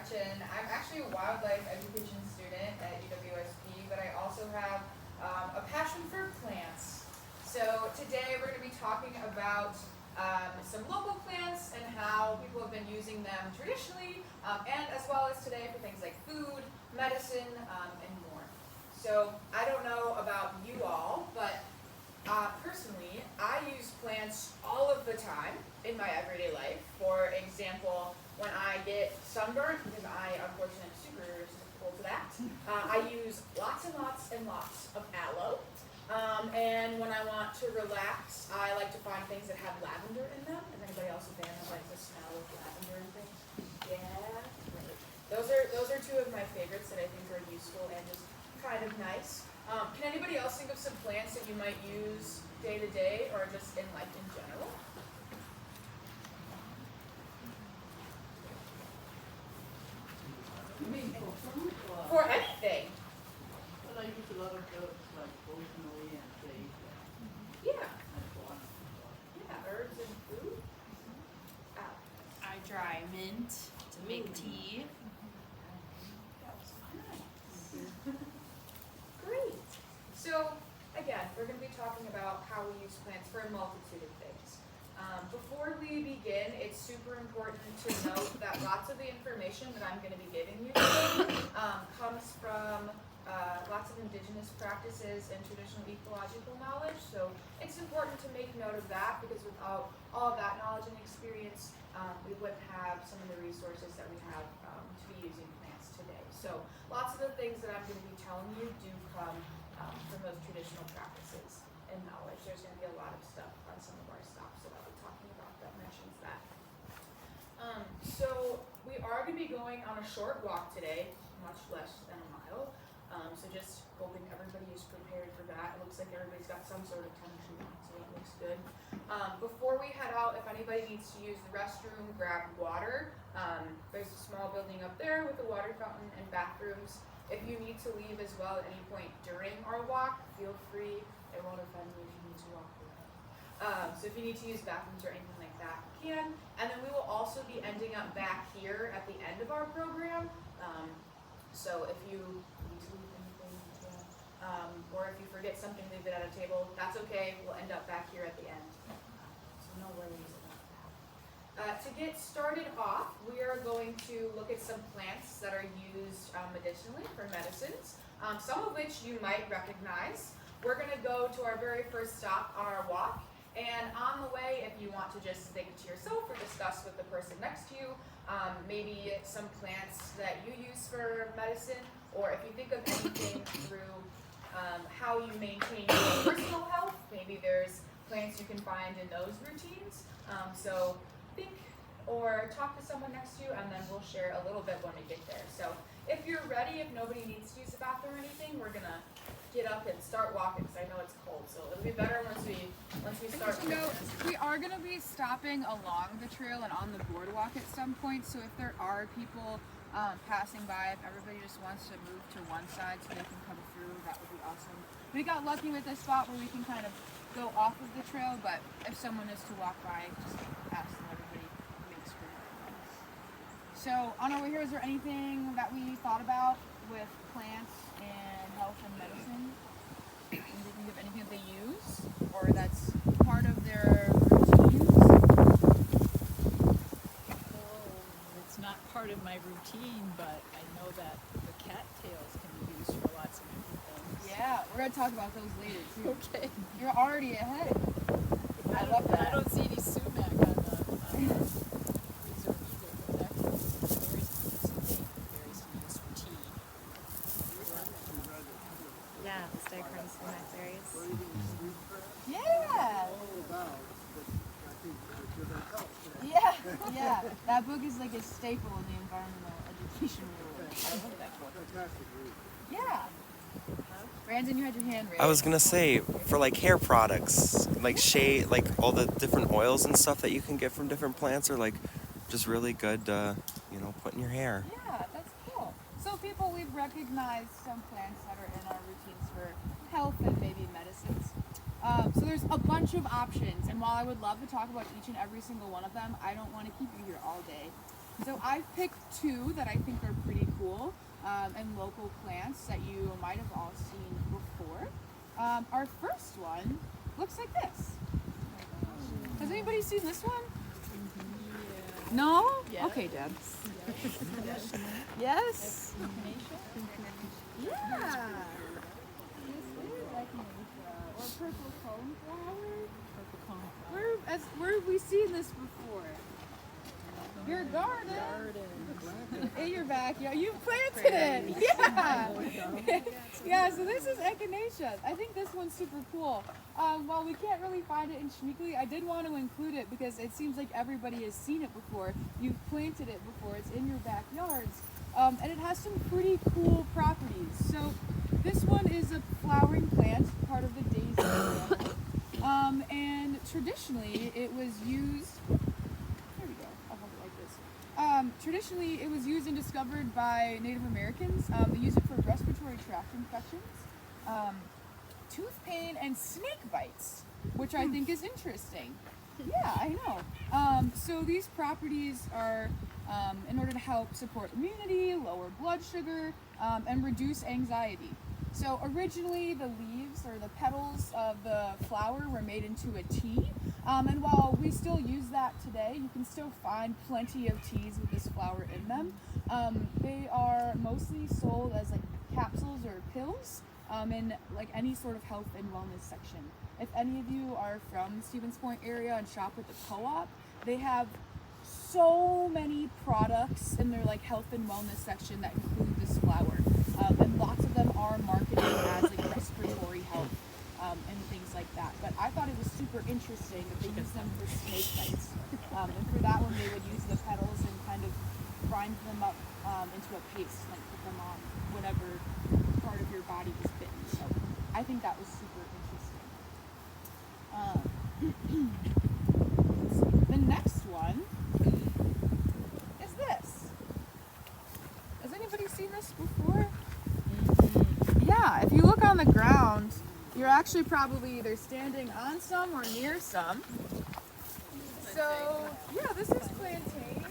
Gretchen. I'm actually a wildlife education student at UWSP, but I also have a passion for plants. So today we're going to be talking about some local plants and how people have been using them traditionally, and as well as today for things like food, medicine, and more. So I don't know about you all, but personally, I use plants all of the time in my everyday life. For example, when I get sunburned, because I unfortunately am super susceptible to that, I use lots and lots and lots of aloe. And when I want to relax, I like to find things that have lavender in them. Is anybody else a fan that likes the smell of lavender and things? Yeah, great. Those are two of my favorites that I think are useful and just kind of nice. Can anybody else think of some plants that you might use day to day or just in life in general? You mean for food or? For anything. Well, I use a lot of herbs like rosemary and sage Yeah. and so on. Yeah, herbs and food. I dry mint to make tea. Great. So, again, we're going to be talking about how we use plants for a multitude of things. Before we begin, it's super important to note that lots of the information that I'm going to be giving you today comes from lots of indigenous practices and traditional ecological knowledge. So it's important to make note of that because without all of that knowledge and experience, we wouldn't have some of the resources that we have to be using plants today. So lots of the things that I'm going to be telling you do come from those traditional practices and knowledge. There's going to be a lot of stuff on some of our stops that I'll be talking about that mentions that. So we are going to be going on a short walk today, much less than a mile. So just hoping everybody is prepared for that. It looks like everybody's got some sort of tennis shoe on, so that looks good. Before we head out, if anybody needs to use the restroom, grab water. There's a small building up there with a water fountain and bathrooms. If you need to leave as well at any point during our walk, feel free. It won't offend you if you need to walk away. So if you need to use bathrooms or anything like that, you can. And then we will also be ending up back here at the end of our program. So if you need to leave anything, you can. Or if you forget something, leave it at a table. That's okay. We'll end up back here at the end. So no worries about that. To get started off, we are going to look at some plants that are used medicinally for medicines, some of which you might recognize. We're going to go to our very first stop on our walk, and on the way, if you want to just think to yourself or discuss with the person next to you, maybe some plants that you use for medicine, or if you think of anything through how you maintain your personal health, maybe there's plants you can find in those routines. So think or talk to someone next to you, and then we'll share a little bit when we get there. So if you're ready, if nobody needs to use the bathroom or anything, we're gonna get up and start walking because I know it's cold. So it'll be better once we start. We are going to be stopping along the trail and on the boardwalk at some point. So if there are people passing by, if everybody just wants to move to one side so they can come through, that would be awesome. We got lucky with a spot where we can kind of go off of the trail, but if someone is to walk by, just ask them everybody makes room. So on our way here, is there anything that we thought about with plants and health and medicine? Can you think of anything that they use or that's part of their routines? It's not part of my routine, but I know that the cattails can be used for lots of different things. Yeah, we're going to talk about those later too. Okay. You're already ahead. I love I that. don't see any sumac on the reserve either, but that berries can use for tea. Berries can use for tea. Yeah, the stickers and blackberries. Yeah. Yeah, yeah. That book is like a staple in the environmental education world. I love that book. Yeah. Brandon, you had your hand raised. I was gonna say, for like hair products, like shea, like all the different oils and stuff that you can get from different plants are like just really good, put in your hair. Yeah, that's cool. So people, we've recognized some plants that are in our routines for health and maybe medicines. So there's a bunch of options, and while I would love to talk about each and every single one of them, I don't want to keep you here all day. So I've picked two that I think are pretty cool and local plants that you might have all seen before. Our first one looks like this. Has anybody seen this one? No? Yes. Okay, Dad. Yes? Yeah. This is echinacea, or purple coneflower. Where have we seen this before? Your garden. In your backyard. You planted it. Yeah. Yeah, so this is echinacea. I think this one's super cool. While we can't really find it in Schmeeckle, I did want to include it because it seems like everybody has seen it before. You've planted it before. It's in your backyards. And it has some pretty cool properties. So this one is a flowering plant, part of the daisy family. And traditionally it was used, there we go, I'll hold it like this. Traditionally it was used and discovered by Native Americans. They use it for respiratory tract infections, tooth pain, and snake bites, which I think is interesting. Yeah, I know. So these properties are in order to help support immunity, lower blood sugar, and reduce anxiety. So originally the leaves or the petals of the flower were made into a tea, and while we still use that today, you can still find plenty of teas with this flower in them. They are mostly sold as like capsules or pills in like any sort of health and wellness section. If any of you are from the Stevens Point area and shop at the co-op, they have so many products in their like health and wellness section that include this flower, and lots of them are marketed as like respiratory health and things like that. But I thought it was super interesting that they use them for snake bites, and for that one they would use the petals and kind of grind them up into a paste, like put them on whatever part of your body was bitten. So I think that was super interesting. Let's see. The next one is this. Has anybody seen this before? Yeah, if you look on the ground, you're actually probably either standing on some or near some. So, yeah, this is plantain,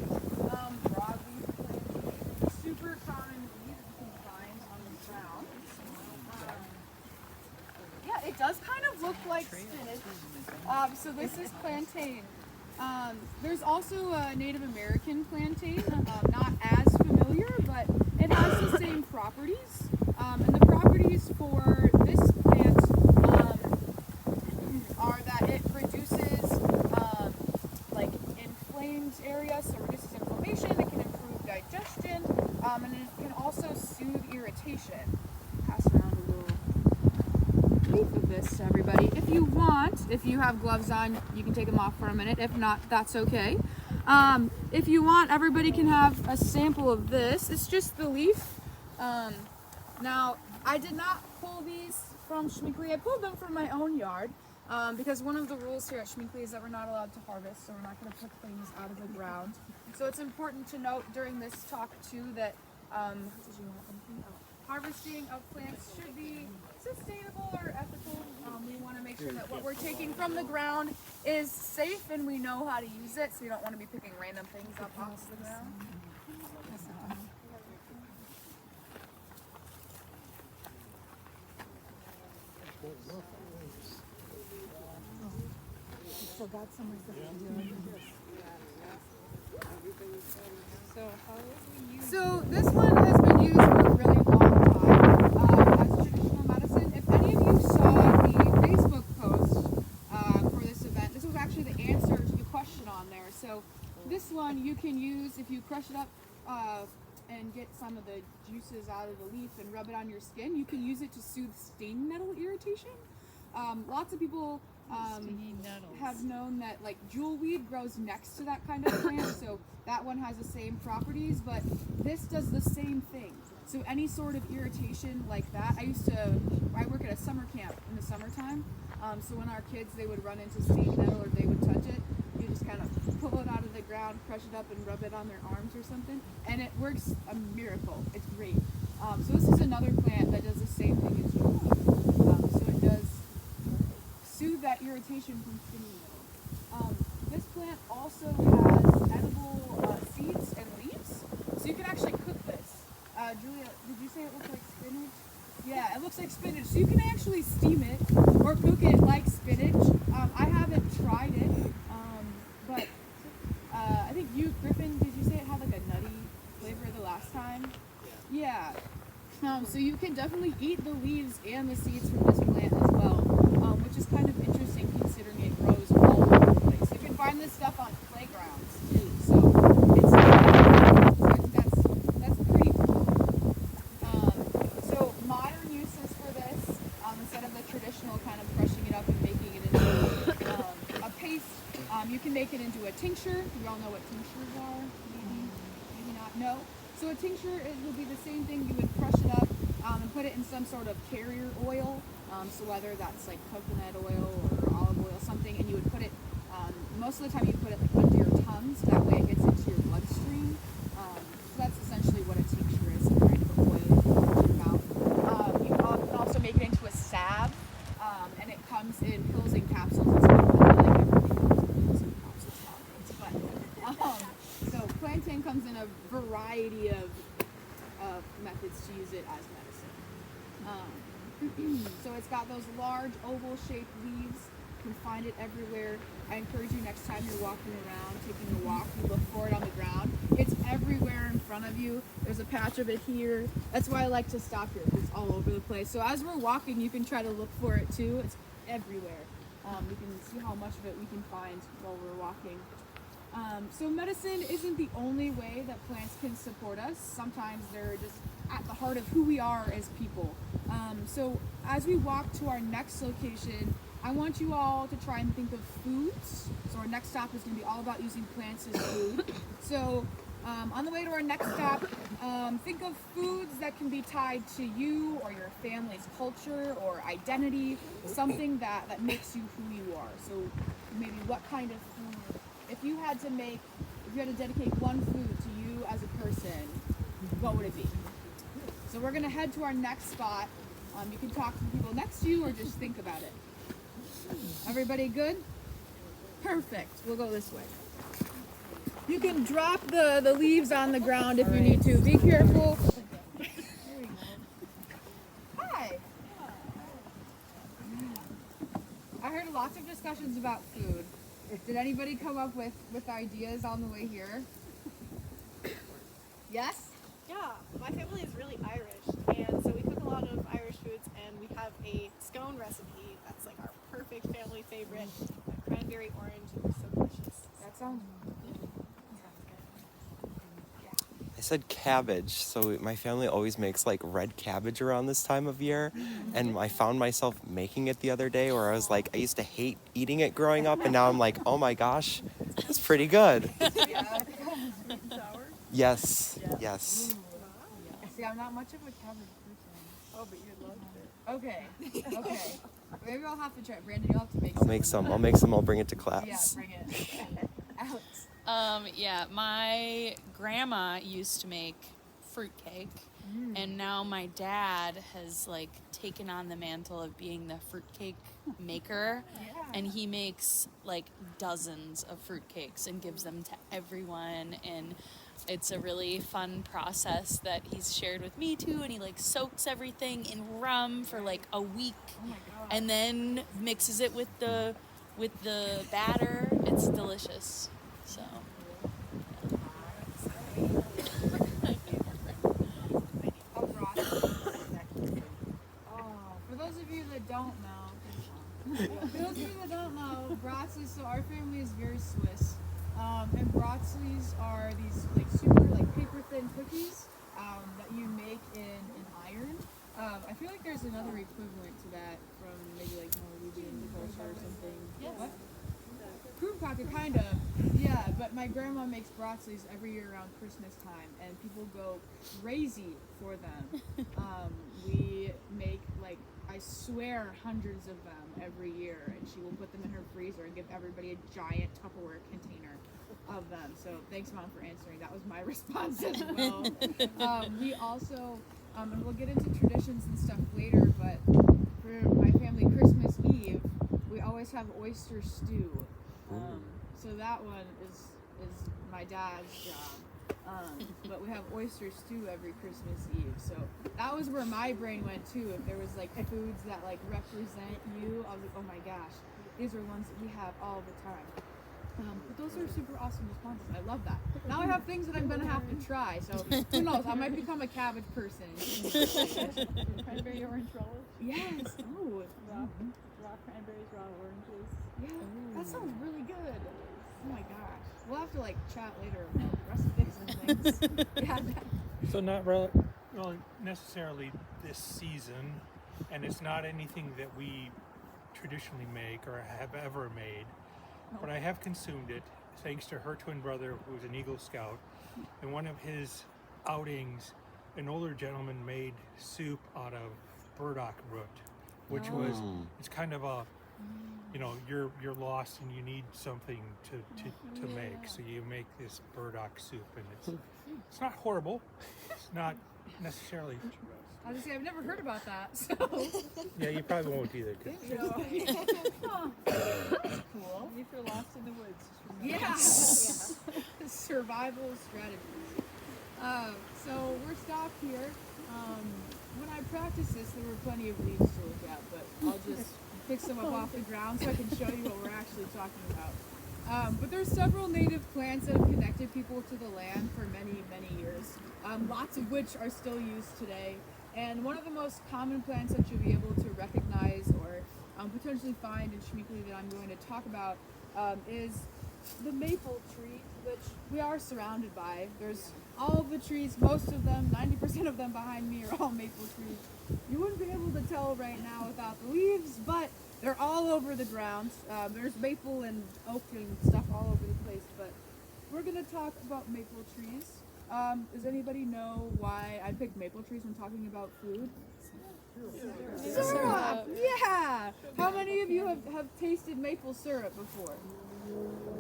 broadleaf plantain, super common weed that you can find on the ground. Yeah, it does kind of look like spinach. So this is plantain. There's also a Native American plantain, not as familiar, but it has the same properties. And the properties for this plant are that it reduces like inflamed areas, so it reduces inflammation, it can improve digestion, and it can also soothe irritation. Pass around a little leaf of this to everybody. If you want, if you have gloves on, you can take them off for a minute. If not, that's okay. If you want, everybody can have a sample of this. It's just the leaf. Now, I did not pull these from Schmeeckle. I pulled them from my own yard because one of the rules here at Schmeeckle is that we're not allowed to harvest, so we're not going to pick things out of the ground. So it's important to note during this talk too that harvesting of plants should be sustainable or ethical. We want to make sure that what we're taking from the ground is safe and we know how to use it, so we don't want to be picking random things up off the ground. Still got some of So this one has been used for a really long time as traditional medicine. If any of you saw the Facebook post for this event, this was actually the answer to the question on there. So this one you can use if you crush it up and get some of the juices out of the leaf and rub it on your skin. You can use it to soothe sting nettle irritation. Lots of people have known that like jewelweed grows next to that kind of plant, so that one has the same properties, but this does the same thing. So any sort of irritation like that, I work at a summer camp in the summertime, so when our kids, they would run into sting nettle or they would touch it, you just kind of pull it out of the ground, crush it up and rub it on their arms or something, and it works a miracle. It's great. So this is another plant that does the same thing as jewelweed. So it does soothe that irritation from stinging nettle. This plant also has edible seeds and leaves. say it looks like spinach? Yeah, it looks like spinach. So you can actually steam it or cook it like spinach. I haven't tried it, but I think you, Griffin, did you say it had like a nutty flavor the last time? Yeah. So you can definitely eat the leaves and the seeds from this plant as well, which is kind of interesting considering it grows all over the place. You can find this stuff on playgrounds too, so it's I think that's pretty cool. So modern uses for this, instead of the traditional kind of crushing it up and making it into a paste, you can make it into a tincture. Do you all know what tinctures are? Maybe not. No. So a tincture will be the same thing. You would crush it up and put it in some sort of carrier oil. So whether that's like coconut oil or olive oil, something, and you would put it, most of the time you put it like under your tongue, so that way it gets into your bloodstream. So that's essentially what a tincture is, some kind of oil you put into your mouth. You can also make it into a salve, and it comes in pills and capsules. It's kind of like everything comes in pills and capsules nowadays, but so plantain comes in a variety of methods to use it as medicine. So it's got those large oval-shaped leaves. You can find it everywhere. I encourage you next time you're walking around, taking a walk, you look for it on the ground. It's everywhere in front of you. There's a patch of it here. That's why I like to stop here, because it's all over the place. So as we're walking, you can try to look for it too. It's everywhere. You can see how much of it we can find while we're walking. So medicine isn't the only way that plants can support us. Sometimes they're just at the heart of who we are as people. So as we walk to our next location, I want you all to try and think of foods. So our next stop is going to be all about using plants as food. So on the way to our next stop, think of foods that can be tied to you or your family's culture or identity, something that makes you who you are. So maybe what kind of food, if you had to dedicate one food to you as a person, what would it be? So we're going to head to our next spot. You can talk to the people next to you or just think about it. Everybody good? Perfect. We'll go this way. You can drop the leaves on the ground if you need to. Be careful. Hi. I heard lots of discussions about food. Did anybody come up with ideas on the way here? Yes? Yeah, my family is really Irish, and so we cook a lot of Irish foods, and we have a scone recipe that's like our perfect family favorite. Cranberry orange, and it's so delicious. That sounds I said cabbage, so my family always makes like red cabbage around this time of year, and I found myself making it the other day where I was like, I used to hate eating it growing up, and now I'm like, oh my gosh, it's pretty good. Yes, yes. See, I'm not much of a cabbage person. Oh, but you loved it. Okay. Maybe I'll have to try it. Brandon, you'll have to make I'll make some. I'll bring it to class. Yeah, bring it. Alex. Yeah, my grandma used to make fruitcake, and now my dad has like taken on the mantle of being the fruitcake maker, and he makes like dozens of fruitcakes and gives them to everyone, and it's a really fun process that he's shared with me too, and he like soaks everything in rum for like a week, and then mixes it with the batter. It's delicious. So For those of you that don't know, bratzes, so our family is very Swiss, and bratzes are these like super like paper thin cookies that you make in iron. I feel like there's another equivalent to that from maybe like Norwegian culture or something. Yes. What? Kroonkakken, kind of. Yeah, but my grandma makes bratzes every year around Christmas time, and people go crazy for them. We make, like, I swear, hundreds of them every year, and she will put them in her freezer and give everybody a giant Tupperware container of them. So thanks, Mom, for answering. That was my response as well. We also, and we'll get into traditions and stuff later, but for my family, Christmas Eve, we always have oyster stew. So that one is my dad's job. But we have oyster stew every Christmas Eve. So that was where my brain went too. If there was like foods that like represent you, I was like, oh my gosh, these are ones that we have all the time. But those are super awesome responses. I love that. Now I have things that I'm gonna have to try. So who knows? I might become a cabbage person. Cranberry orange rolls. Yes. Oh. Raw cranberries, raw oranges. Yeah. That sounds really good. Oh my gosh. We'll have to like chat later about recipes and things. Yeah. So not really necessarily this season, and it's not anything that we traditionally make or have ever made, but I have consumed it thanks to her twin brother, who was an Eagle Scout. In one of his outings, an older gentleman made soup out of burdock root, which was, it's kind of a, you know, you're lost and you need something to make, so you make this burdock soup, and it's not horrible. It's not necessarily. I was gonna say I've never heard about that. So Yeah, you probably won't either. huh. That's cool. If you're lost in the woods, just remember. Yeah. Survival strategies. So we're stopped here. When I practiced this, there were plenty of leaves to look at, but I'll just pick some up off the ground so I can show you what we're actually talking about. But there's several native plants that have connected people to the land for many, many years, lots of which are still used today. And one of the most common plants that you'll be able to recognize or potentially find in Schmeeckle that I'm going to talk about is the maple tree, which we are surrounded by. There's all of the trees, most of them, 90% of them behind me are all maple trees. You wouldn't be able to tell right now without the leaves, but they're all over the ground. There's maple and oak and stuff all over the place, but we're going to talk about maple trees. Does anybody know why I picked maple trees when talking about food? Syrup! Yeah! How many of you have tasted maple syrup before?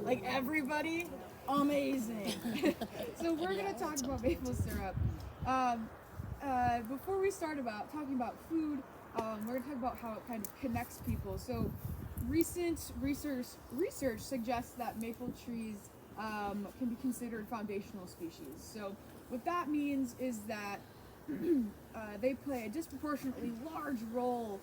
Like everybody? Amazing! So we're going to talk about maple syrup. Before we start talking about food, we're going to talk about how it kind of connects people. So recent research suggests that maple trees can be considered foundational species. So what that means is that they play a disproportionately large role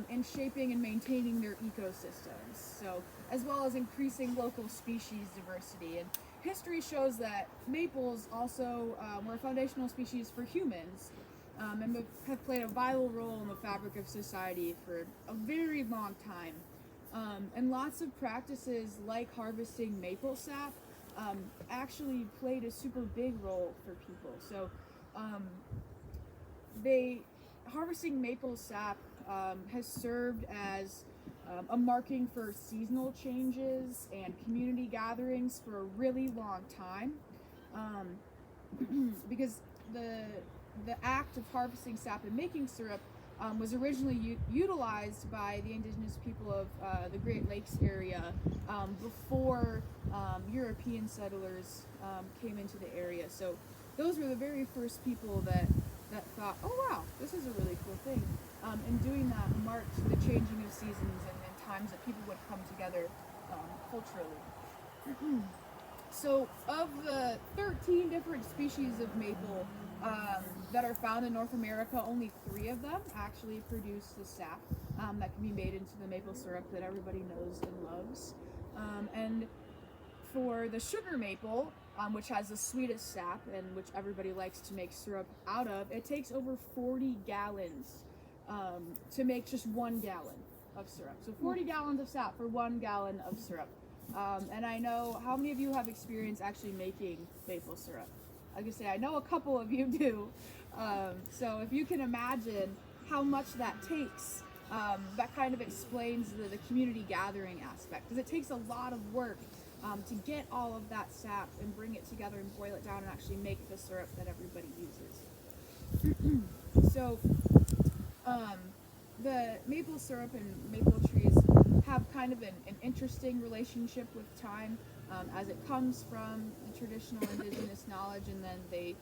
in shaping and maintaining their ecosystems, so as well as increasing local species diversity. And history shows that maples also were a foundational species for humans and have played a vital role in the fabric of society for a very long time. And lots of practices like harvesting maple sap actually played a super big role for people. So harvesting maple sap has served as a marking for seasonal changes and community gatherings for a really long time, because the act of harvesting sap and making syrup was originally utilized by the indigenous people of the Great Lakes area before European settlers came into the area. So those were the very first people that thought, oh wow, this is a really cool thing. And doing that marked the changing of seasons and times that people would come together culturally. So of the 13 different species of maple that are found in North America, only 3 of them actually produce the sap that can be made into the maple syrup that everybody knows and loves. And for the sugar maple, which has the sweetest sap and which everybody likes to make syrup out of, it takes over 40 gallons to make just 1 gallon of syrup. So 40 gallons of sap for 1 gallon of syrup. And I know, how many of you have experience actually making maple syrup? I can say I know a couple of you do. So if you can imagine how much that takes, that kind of explains the community gathering aspect, because it takes a lot of work to get all of that sap and bring it together and boil it down and actually make the syrup that everybody uses. So the maple syrup and maple trees have kind of an interesting relationship with time, as it comes from the traditional indigenous knowledge, and then the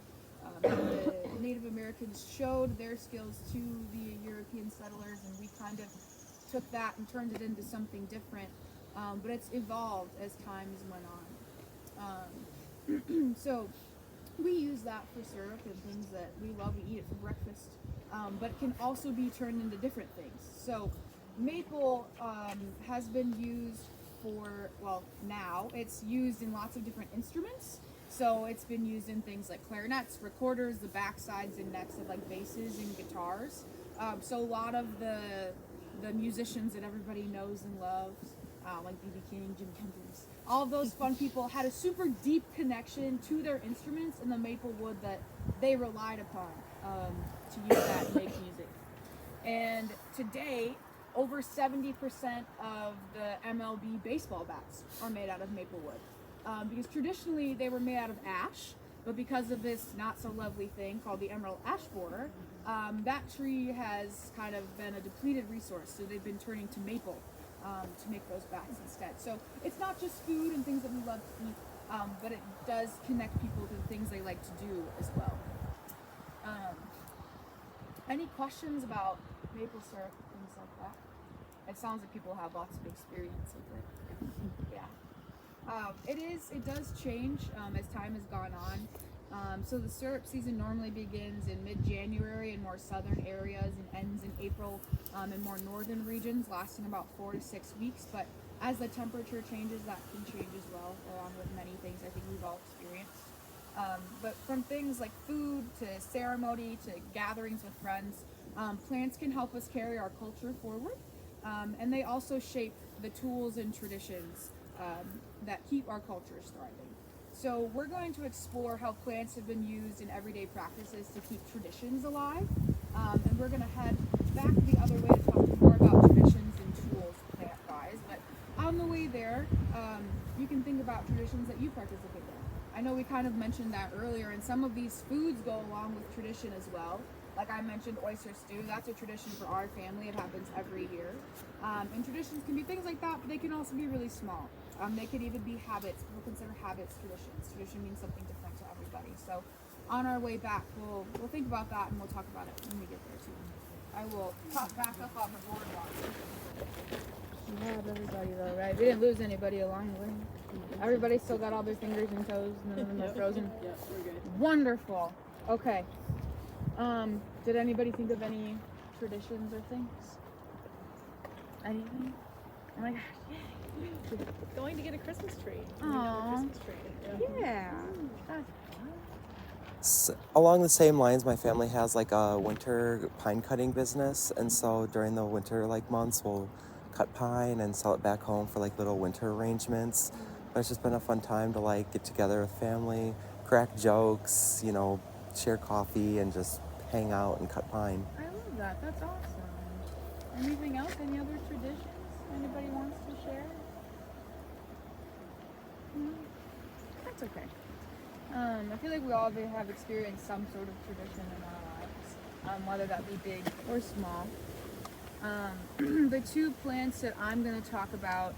Native Americans showed their skills to the European settlers, and we kind of took that and turned it into something different. But it's evolved as times went on. So we use that for syrup and things that we love. We eat it for breakfast, but it can also be turned into different things. So maple has been used for, well, now it's used in lots of different instruments. So it's been used in things like clarinets, recorders, the backsides and necks of like basses and guitars. So a lot of the musicians that everybody knows and loves, like B.B. King, Jimi Hendrix, all of those fun people had a super deep connection to their instruments and the maple wood that they relied upon to use that and make music. And today, over 70% of the MLB baseball bats are made out of maple wood. Because traditionally they were made out of ash, but because of this not so lovely thing called the emerald ash borer, that tree has kind of been a depleted resource, so they've been turning to maple to make those bats instead. So it's not just food and things that we love to eat, but it does connect people to the things they like to do as well. Any questions about maple syrup, things like that? It sounds like people have lots of experience with it. Yeah. It does change as time has gone on. So the syrup season normally begins in mid-January in more southern areas and ends in April in more northern regions, lasting about 4 to 6 weeks. But as the temperature changes, that can change as well, along with many things I think we've all experienced. But from things like food to ceremony to gatherings with friends, plants can help us carry our culture forward. And they also shape the tools and traditions that keep our cultures thriving. So we're going to explore how plants have been used in everyday practices to keep traditions alive. And we're going to head back the other way to talk more about traditions and tools plant-wise. But on the way there, you can think about traditions that you participate in. I know we kind of mentioned that earlier, and some of these foods go along with tradition as well. Like I mentioned, oyster stew, that's a tradition for our family. It happens every year. And traditions can be things like that, but they can also be really small. They could even be habits. People consider habits traditions. Tradition means something different to everybody. So on our way back, we'll think about that and we'll talk about it when we get there too. I will pop back up on the boardwalk. We had everybody though, right? We didn't lose anybody along the way. Everybody still got all their fingers and toes, none of them are frozen. Yeah, we're good. Wonderful. Okay. Did anybody think of any traditions or things? Anything? Oh my gosh, yay. Going to get a Christmas tree. Aw. Christmas tree. Yeah. That's Along the same lines, my family has like a winter pine cutting business, and so during the winter months we'll cut pine and sell it back home for like little winter arrangements. But it's just been a fun time to get together with family, crack jokes, share coffee and just hang out and cut pine. I love that. That's awesome. Anything else? Any other traditions anybody wants to share? No? That's okay. I feel like we all have experienced some sort of tradition in our lives, whether that be big or small. The two plants that I'm going to talk about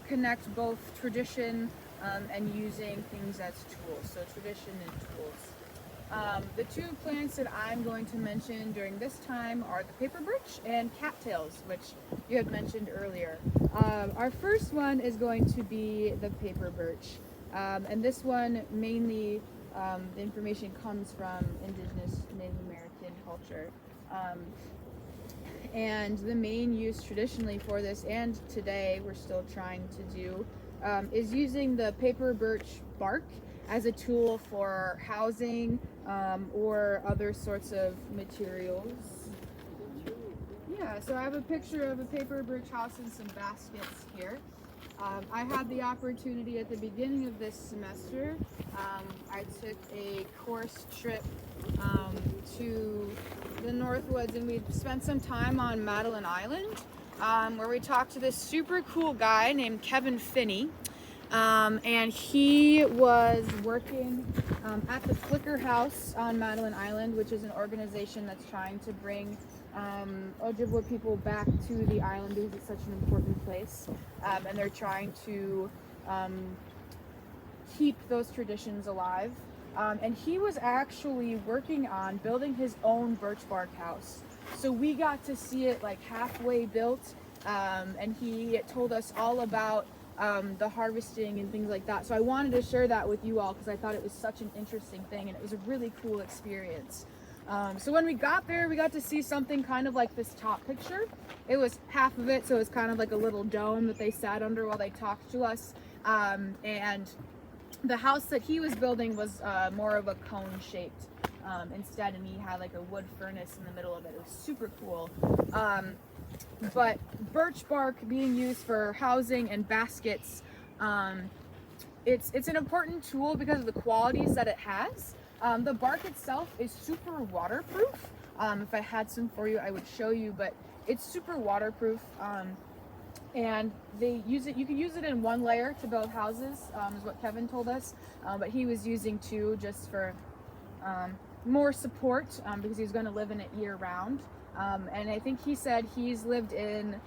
connect both tradition and using things as tools, so tradition and tools. The two plants that I'm going to mention during this time are the paper birch and cattails, which you had mentioned earlier. Our first one is going to be the paper birch. And this one, mainly, the information comes from indigenous Native American culture. And the main use traditionally for this, and today we're still trying to do, is using the paper birch bark as a tool for housing or other sorts of materials. Yeah, so I have a picture of a paper birch house and some baskets here. I had the opportunity at the beginning of this semester. I took a course trip to the Northwoods, and we spent some time on Madeline Island, where we talked to this super cool guy named Kevin Finney. And he was working at the Flicker House on Madeline Island, which is an organization that's trying to bring Ojibwe people back to the island because it's such an important place. And they're trying to keep those traditions alive. And he was actually working on building his own birch bark house. So we got to see it halfway built. And he told us all about the harvesting and things like that. So I wanted to share that with you all because I thought it was such an interesting thing and it was a really cool experience. So when we got there, we got to see something kind of like this top picture. It was half of it, so it was kind of like a little dome that they sat under while they talked to us. And the house that he was building was more of a cone shaped instead, and he had like a wood furnace in the middle of it. It was super cool. But birch bark being used for housing and baskets, it's an important tool because of the qualities that it has. The bark itself is super waterproof. If I had some for you, I would show you, but it's super waterproof. And they use it, you can use it in one layer to build houses, is what Kevin told us. But he was using two just for more support because he's going to live in it year round. And I think he said he's lived in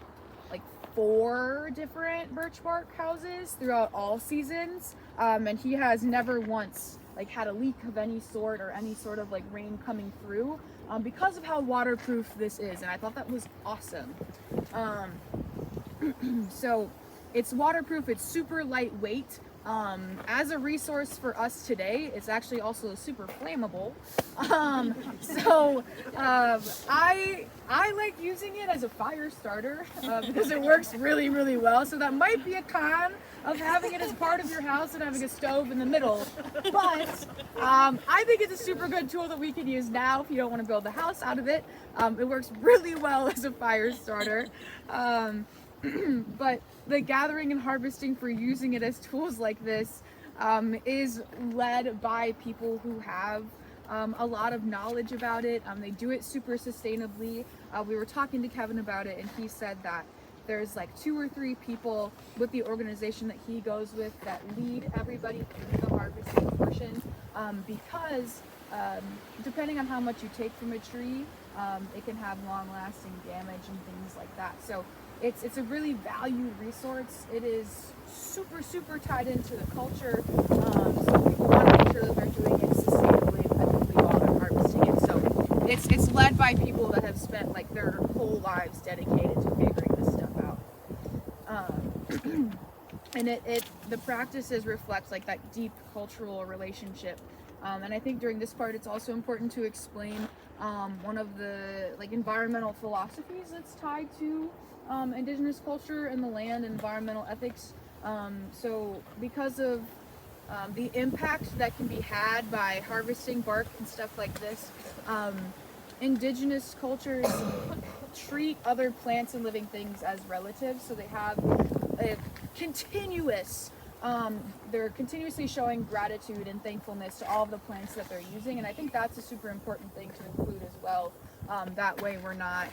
like 4 different birch bark houses throughout all seasons. And he has never once like had a leak of any sort or any sort of like rain coming through because of how waterproof this is. And I thought that was awesome. So it's waterproof, it's super lightweight. As a resource for us today, it's actually also super flammable. I like using it as a fire starter because it works really, really well. So that might be a con of having it as part of your house and having a stove in the middle. But I think it's a super good tool that we can use now if you don't want to build a house out of it. It works really well as a fire starter. But the gathering and harvesting for using it as tools like this is led by people who have a lot of knowledge about it. They do it super sustainably. We were talking to Kevin about it, and he said that there's like 2 or 3 people with the organization that he goes with that lead everybody through the harvesting portion because depending on how much you take from a tree, it can have long-lasting damage and things like that. So it's a really valued resource. It is super, super tied into the culture. So people want to make sure that they're doing it sustainably and ethically while they're harvesting it. So it's led by people that have spent like their whole lives dedicated to figuring this stuff out. And the practices reflect like that deep cultural relationship. And I think during this part, it's also important to explain one of the like environmental philosophies that's tied to indigenous culture and the land and environmental ethics. So because of the impact that can be had by harvesting bark and stuff like this, indigenous cultures treat other plants and living things as relatives. So they have a continuous they're continuously showing gratitude and thankfulness to all of the plants that they're using, and I think that's a super important thing to include as well. That way we're not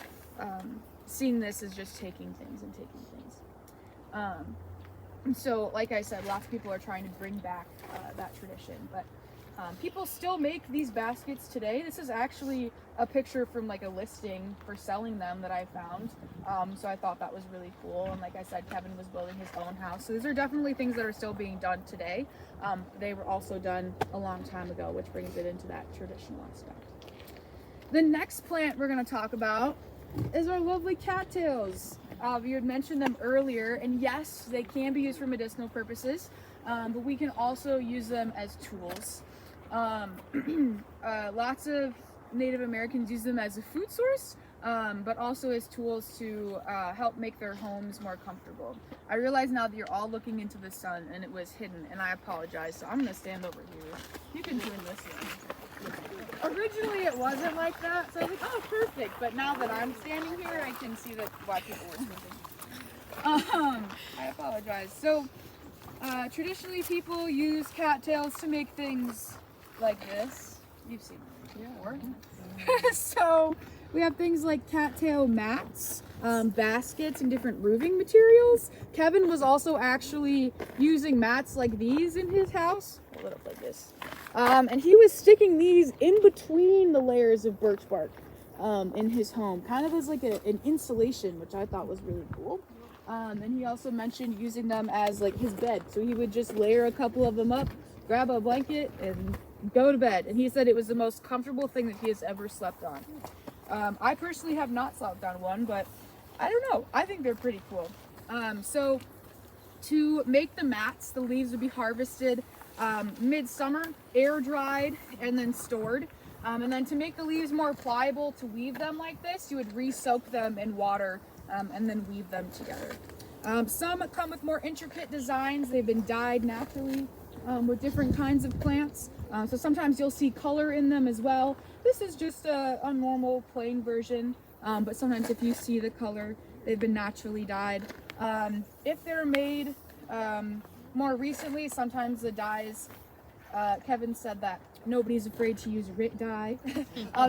seeing this as just taking things and taking things. So like I said, lots of people are trying to bring back that tradition, but people still make these baskets today. This is actually a picture from like a listing for selling them that I found. So I thought that was really cool. And like I said, Kevin was building his own house. So these are definitely things that are still being done today. They were also done a long time ago, which brings it into that traditional aspect. The next plant we're going to talk about is our lovely cattails. You had mentioned them earlier, and yes, they can be used for medicinal purposes, but we can also use them as tools. Lots of Native Americans use them as a food source, but also as tools to help make their homes more comfortable. I realize now that you're all looking into the sun and it was hidden, and I apologize, so I'm going to stand over here. You can turn this way. Originally it wasn't like that, so I was like, oh, perfect, but now that I'm standing here, I can see that why people were thinking. I apologize. So, traditionally people use cattails to make things like this. You've seen them before. So we have things like cattail mats, baskets, and different roofing materials. Kevin was also actually using mats like these in his house. Hold it up like this. And he was sticking these in between the layers of birch bark in his home, kind of as like an insulation, which I thought was really cool. And he also mentioned using them as like his bed. So he would just layer a couple of them up, grab a blanket, and go to bed. And he said it was the most comfortable thing that he has ever slept on. I personally have not slept on one, but I don't know. I think they're pretty cool. So To make the mats, the leaves would be harvested midsummer, air dried, and then stored. And then to make the leaves more pliable to weave them like this, you would re-soak them in water and then weave them together. Some come with more intricate designs. They've been dyed naturally with different kinds of plants. So sometimes you'll see color in them as well. This is just a normal plain version, but sometimes if you see the color, they've been naturally dyed. If they're made more recently, sometimes the dyes, Kevin said that nobody's afraid to use dye.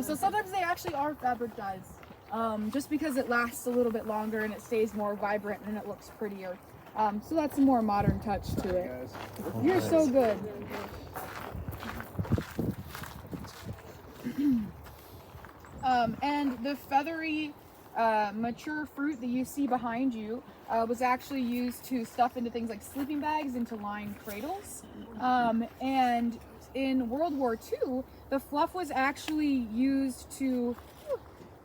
So sometimes they actually are fabric dyes, just because it lasts a little bit longer and it stays more vibrant and it looks prettier. So that's a more modern touch to it. You're so good. And the feathery mature fruit that you see behind you was actually used to stuff into things like sleeping bags and to line cradles. And in World War II, the fluff was actually used to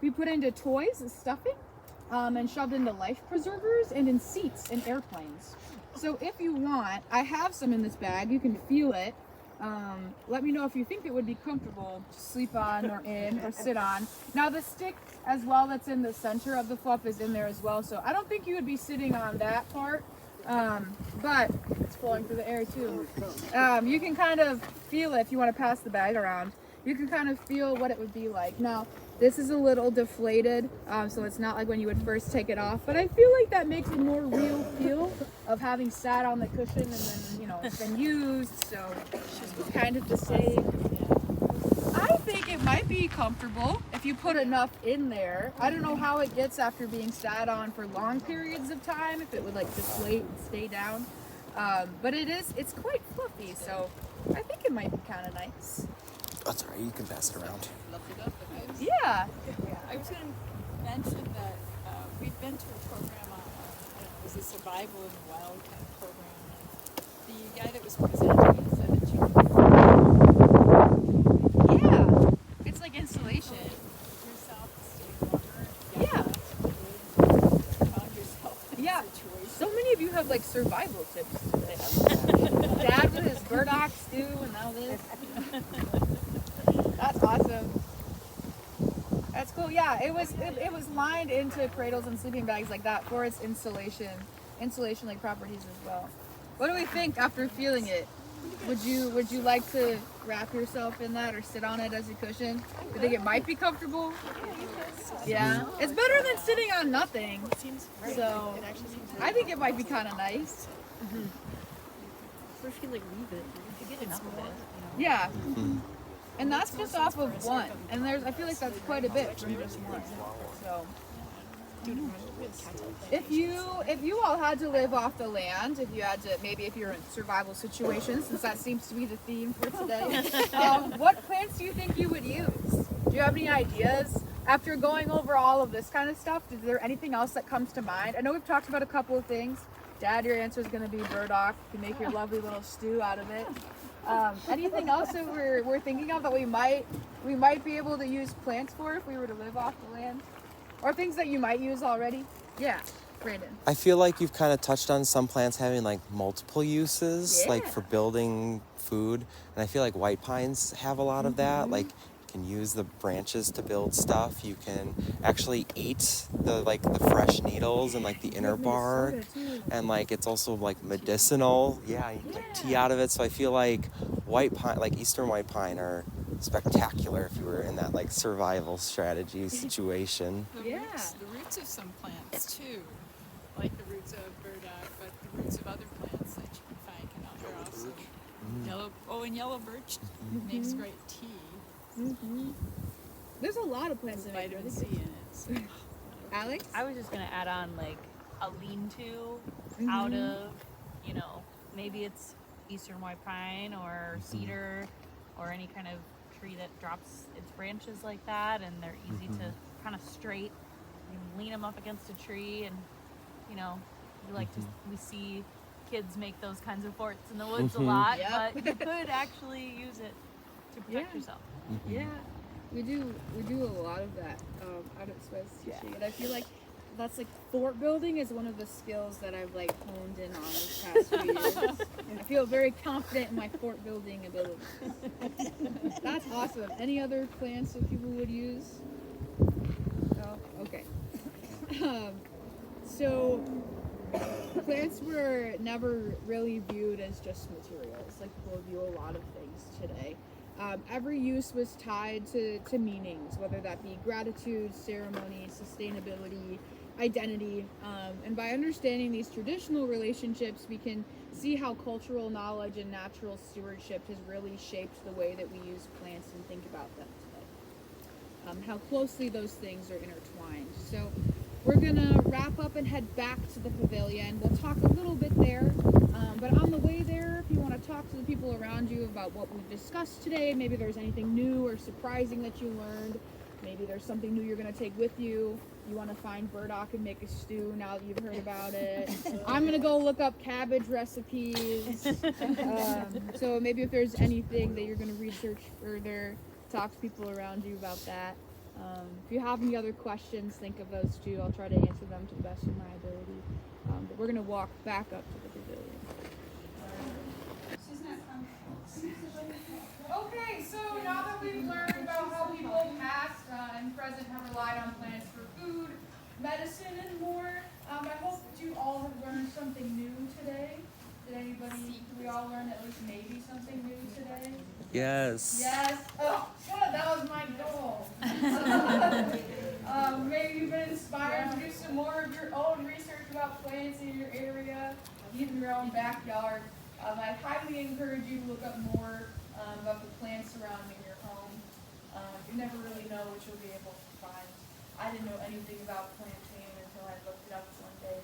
be put into toys as stuffing and shoved into life preservers and in seats in airplanes. So if you want, I have some in this bag. You can feel it. Let me know if you think it would be comfortable to sleep on or in or sit on. Now the stick as well that's in the center of the fluff is in there as well, so I don't think you would be sitting on that part, but it's flowing through the air too. You can kind of feel it if you want to pass the bag around. You can kind of feel what it would be like. Now this is a little deflated, so it's not like when you would first take it off, but I feel like that makes a more real feel of having sat on the cushion and then, you know, it's been used, so it's kind of the same. I think it might be comfortable if you put enough in there. I don't know how it gets after being sat on for long periods of time, if it would like deflate and stay down, but it's quite fluffy, so I think it might be kind of nice. That's all right, you can pass it around. Yeah. I was going to mention that we've been to a program on, it was a survival in the wild kind of program. The guy that was presenting said that you can Yeah. It's like insulation. yourself to stay warmer. Yeah. Found yourself in Yeah. a situation. So many of you have like survival tips today. Dad with his burdock stew and now this. That's awesome. That's cool. Yeah, it was lined into cradles and sleeping bags like that for its insulation-like properties as well. What do we think after feeling it? Would you like to wrap yourself in that or sit on it as a cushion? Do you think it might be comfortable? Yeah, it's better than sitting on nothing. So I think it might be kind of nice. Or if you like leave it, if you get enough of it. Yeah. And that's just off of one. And I feel like that's quite a bit from just one. So if you all had to live off the land, if you're in survival situations, since that seems to be the theme for today, what plants do you think you would use? Do you have any ideas? After going over all of this kind of stuff, is there anything else that comes to mind? I know we've talked about a couple of things. Dad, your answer is going to be burdock. You can make your lovely little stew out of it. Anything else that we're thinking of that we might be able to use plants for if we were to live off the land? Or things that you might use already? Yeah, Brandon. I feel like you've kind of touched on some plants having like multiple uses, like for building food. And I feel like white pines have a lot of that. Like you can use the branches to build stuff. You can actually eat the fresh needles and like the inner bark. And like it's also like medicinal. Yeah, you can make tea out of it. So I feel like white pine, like eastern white pine, are spectacular if you were in that like survival strategy situation. The roots of some plants too, like the roots of burdock, but the roots of other plants that you can find are also yellow birch makes great tea. There's a lot of plants that make Vitamin C in it. So. Alex? I was just gonna add on like a lean-to out of, maybe it's eastern white pine or cedar or any kind of tree that drops its branches like that, and they're easy to kind of straight. You can lean them up against a tree, and we see kids make those kinds of forts in the woods a lot, but you could actually use it to protect yourself. Yeah, we do a lot of that out at Swiss Sushi, and I feel like that's like fort building is one of the skills that I've like honed in on these past few years. I feel very confident in my fort building abilities. That's awesome. Any other plants that people would use? No? Okay. So plants were never really viewed as just materials, like people view a lot of things today. Every use was tied to meanings, whether that be gratitude, ceremony, sustainability, identity. And by understanding these traditional relationships, we can see how cultural knowledge and natural stewardship has really shaped the way that we use plants and think about them today. How closely those things are intertwined. So we're gonna wrap up and head back to the pavilion. We'll talk a little bit there, but on the way there, if you want to talk to the people around you about what we've discussed today, maybe there's anything new or surprising that you learned, maybe there's something new you're gonna take with you. You want to find burdock and make a stew now that you've heard about it. I'm gonna go look up cabbage recipes. So maybe if there's anything that you're gonna research further, talk to people around you about that. If you have any other questions, think of those too. I'll try to answer them to the best of my ability. But we're going to walk back up to the pavilion. Okay, so now that we've learned about how people past and present have relied on plants for food, medicine, and more, I hope that you all have learned something new today. Did we all learn at least maybe something new today? Yes. Yes. Oh, good. That was my goal. Maybe you've been inspired to do some more of your own research about plants in your area, even your own backyard. I highly encourage you to look up more about the plants surrounding your home. You never really know what you'll be able to find. I didn't know anything about planting until I looked it up one day.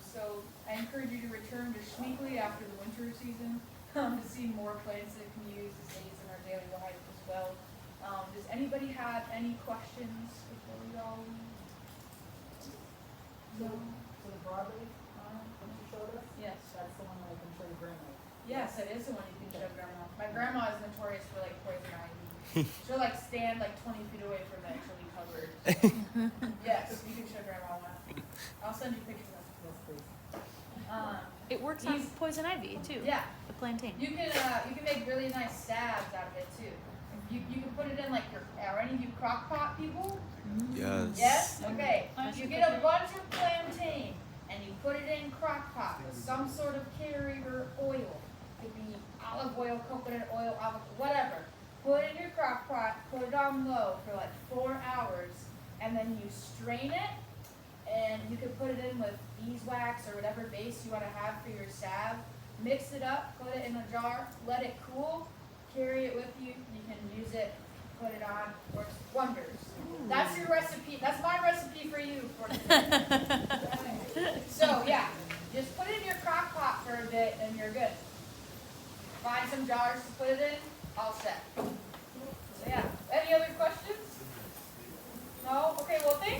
So I encourage you to return to Schmeeckle after the winter season to see more plants that can use as aids in our daily life as well. Does anybody have any questions before we all leave? No? So the broadleaf that you showed us? Yes. That's the one that I can show your grandma. Yes, it is the one you can show grandma. My grandma is notorious for like poison ivy. She'll like stand like 20 feet away from it. She'll be covered. Yes, you can show grandma one. I'll send you pictures of it. Yes, please. It works on poison ivy too. Yeah. The plantain. You can make really nice salves out of it too. You can put it in like are any of you crock pot people? Yes. Yes? Okay. You get a bunch of plantain and you put it in crock pot with some sort of carrier oil. It could be olive oil, coconut oil, whatever. Put it in your crock pot, put it on low for like 4 hours, and then you strain it, and you can put it in with beeswax or whatever base you want to have for your salve. Mix it up, put it in a jar, let it cool, carry it with you. You can use it, put it on, works wonders. That's your recipe. That's my recipe for you for today. So yeah, just put it in your crock pot for a bit and you're good. Find some jars to put it in, all set. So yeah, any other questions? No? Okay, well thank